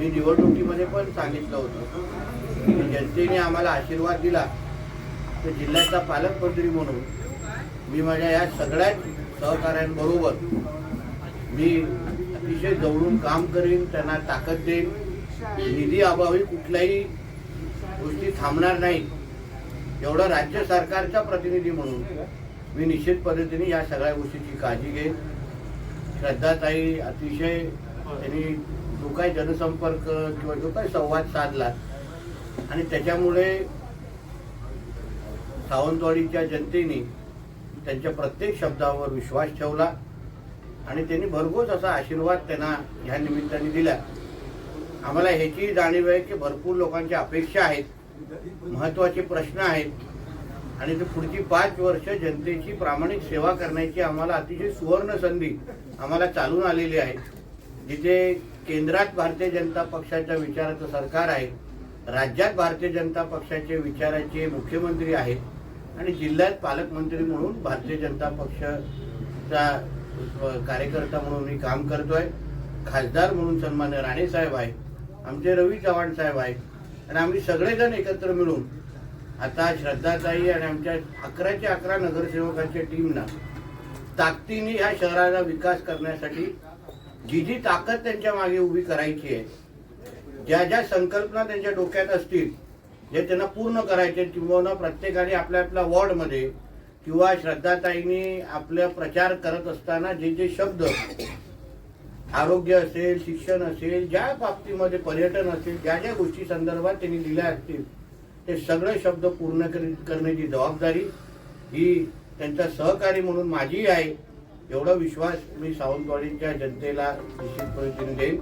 मी निवडणुकीमध्ये पण सांगितलं होतं की जनतेने आम्हाला आशीर्वाद दिला तर जिल्ह्याचा पालकमंत्री म्हणून मी माझ्या या सगळ्या सहकाऱ्यांबरोबर मी अतिशय जवळून काम करीन, त्यांना ताकद देईन. निधी अभावी कुठल्याही गोष्टी थांबणार नाही एवढं राज्य सरकारचा प्रतिनिधी म्हणून मी निश्चित पद्धतीने या सगळ्या गोष्टीची काळजी घेईन. श्रद्धाताई अतिशय त्यांनी जो काही जनसंपर्क किंवा जो काही संवाद साधला आणि त्याच्यामुळे सावंतवाडीच्या जनतेने त्यांच्या प्रत्येक शब्दावर विश्वास ठेवला आणि त्यांनी भरघोस असा आशीर्वाद त्यांना ह्या निमित्ताने दिला. आम्हाला ह्याची जाणीव आहे की भरपूर लोकांच्या अपेक्षा आहेत, महत्त्वाचे प्रश्न आहेत आणि ते पुढची 5 वर्ष जनतेची प्रामाणिक सेवा करण्याची आम्हाला अतिशय सुवर्ण संधी आम्हाला चालून आलेली आहे. जिथे केंद्रात भारतीय जनता पक्षाच्या विचाराचं सरकार आहे, राज्यात भारतीय जनता पक्षाचे विचाराचे मुख्यमंत्री आहेत आणि जिल्ह्यात पालकमंत्री म्हणून भारतीय जनता पक्षाचा कार्यकर्ता म्हणून मी काम करतोय. खासदार म्हणून सन्मान्य राणे साहेब आहे, आमचे रवी चव्हाण साहेब आहेत आणि आम्ही सगळेजण एकत्र मिळून आता श्रद्धाताई आणि आमच्या 11च्या 11 नगरसेवकांच्या टीमना ताकदीने ह्या शहराचा विकास करण्यासाठी जी जी ताकद त्यांच्या मागे उभी करायची आहे, ज्या ज्या संकल्पना त्यांच्या डोक्यात असतील जे त्यांना पूर्ण करायचे किंवा प्रत्येकाने आपल्या आपल्या वॉर्डमध्ये किंवा श्रद्धाताईंनी आपला प्रचार करत असताना जे जे शब्द आरोग्य असेल, शिक्षण असेल, ज्या बाबतीमध्ये पर्यटन असेल, ज्या ज्या गोष्टी संदर्भात त्यांनी दिल्या असतील ते सगळे शब्द पूर्ण करण्याची जबाबदारी ही त्यांचा सहकारी म्हणून माझी आहे. एवढा विश्वास मी सावंतवाडीच्या जनतेला निश्चित पद्धतीने देईन.